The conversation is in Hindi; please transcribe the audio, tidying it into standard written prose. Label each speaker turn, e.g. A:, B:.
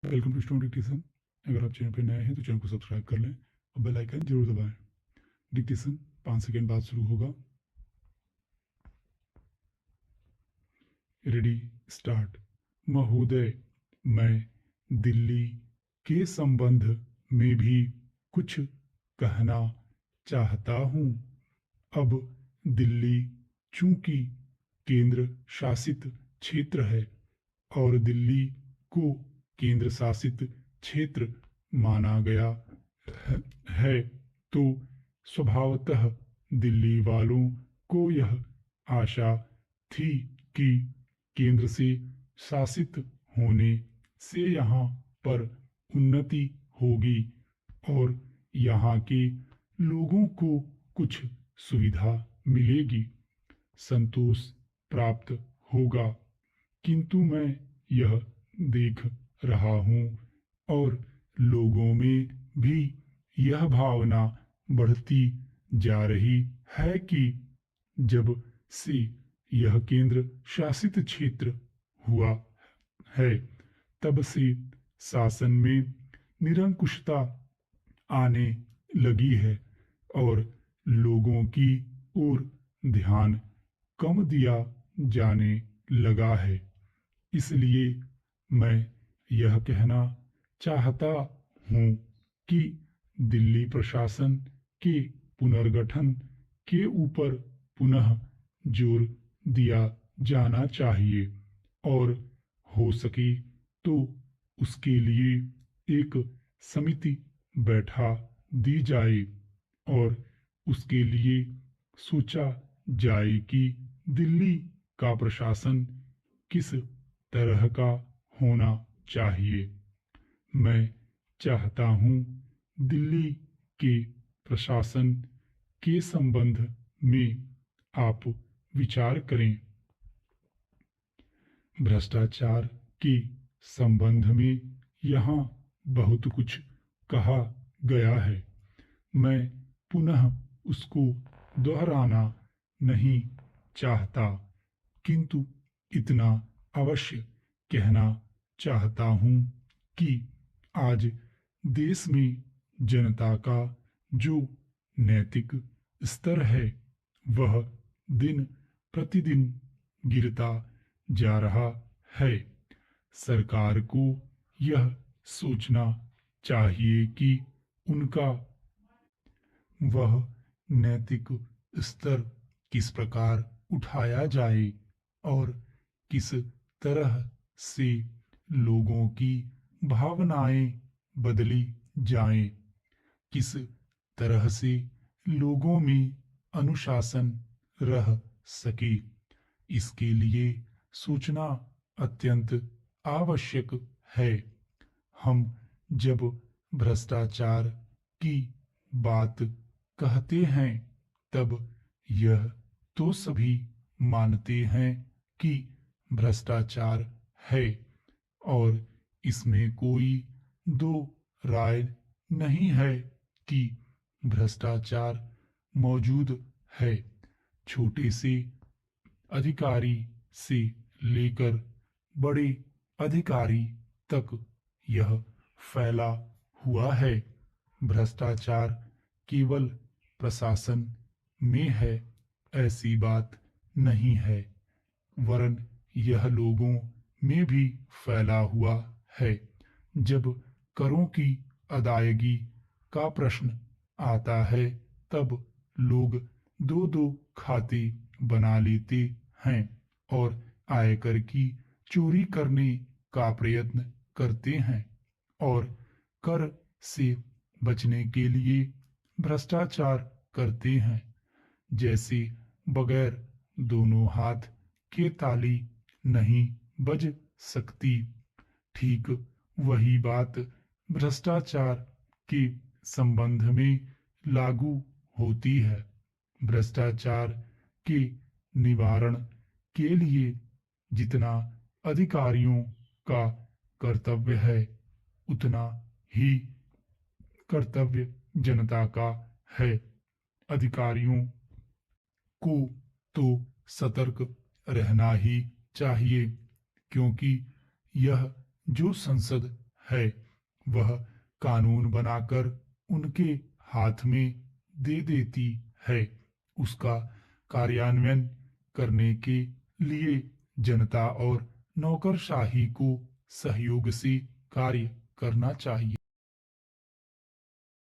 A: Welcome to stone dictation. अगर आप चैनल पर नए हैं तो चैनल को सब्सक्राइब कर लें और बेल आइकन जरूर दबाएं। डिक्टेशन 5 सेकेंड बाद शुरू होगा। Ready, start. महोदय, मैं दिल्ली के संबंध में भी कुछ कहना चाहता हूँ। अब दिल्ली चूंकि केंद्र शासित क्षेत्र है और दिल्ली को केंद्र शासित क्षेत्र माना गया है, तो स्वभावतः दिल्ली वालों को यह आशा थी कि केंद्र से शासित होने से यहाँ पर उन्नति होगी और यहाँ के लोगों को कुछ सुविधा मिलेगी, संतोष प्राप्त होगा। किंतु मैं यह देख रहा हूँ और लोगों में भी यह भावना बढ़ती जा रही है कि जब से यह केंद्र शासित क्षेत्र हुआ है, तब से शासन में निरंकुशता आने लगी है और लोगों की ओर ध्यान कम दिया जाने लगा है। इसलिए मैं यह कहना चाहता हूँ कि दिल्ली प्रशासन के पुनर्गठन के ऊपर पुनः जोर दिया जाना चाहिए और हो सके तो उसके लिए एक समिति बैठा दी जाए और उसके लिए सोचा जाए कि दिल्ली का प्रशासन किस तरह का होना चाहिए। मैं चाहता हूँ दिल्ली के प्रशासन के संबंध में आप विचार करें। भ्रष्टाचार के संबंध में यहाँ बहुत कुछ कहा गया है। मैं पुनः उसको दोहराना नहीं चाहता, किंतु इतना अवश्य कहना चाहता हूँ कि आज देश में जनता का जो नैतिक स्तर है वह दिन प्रतिदिन गिरता जा रहा है। सरकार को यह सोचना चाहिए कि उनका वह नैतिक स्तर किस प्रकार उठाया जाए और किस तरह से लोगों की भावनाएं बदली जाएं, किस तरह से लोगों में अनुशासन रह सके। इसके लिए सोचना अत्यंत आवश्यक है। हम जब भ्रष्टाचार की बात कहते हैं तब यह तो सभी मानते हैं कि भ्रष्टाचार है और इसमें कोई दो राय नहीं है कि भ्रष्टाचार मौजूद है। छोटे से अधिकारी से लेकर बड़े अधिकारी तक यह फैला हुआ है। भ्रष्टाचार केवल प्रशासन में है ऐसी बात नहीं है, वरन यह लोगों में भी फैला हुआ है। जब करों की अदायगी का प्रश्न आता है तब लोग दो दो खाते बना लेते हैं और आयकर की चोरी करने का प्रयत्न करते हैं और कर से बचने के लिए भ्रष्टाचार करते हैं। जैसे बगैर दोनों हाथ के ताली नहीं बज सकती, ठीक वही बात भ्रष्टाचार के संबंध में लागू होती है। भ्रष्टाचार के निवारण के लिए जितना अधिकारियों का कर्तव्य है, उतना ही कर्तव्य जनता का है। अधिकारियों को तो सतर्क रहना ही चाहिए, क्योंकि यह जो संसद है वह कानून बनाकर उनके हाथ में दे देती है। उसका कार्यान्वयन करने के लिए जनता और नौकरशाही को सहयोग से कार्य करना चाहिए।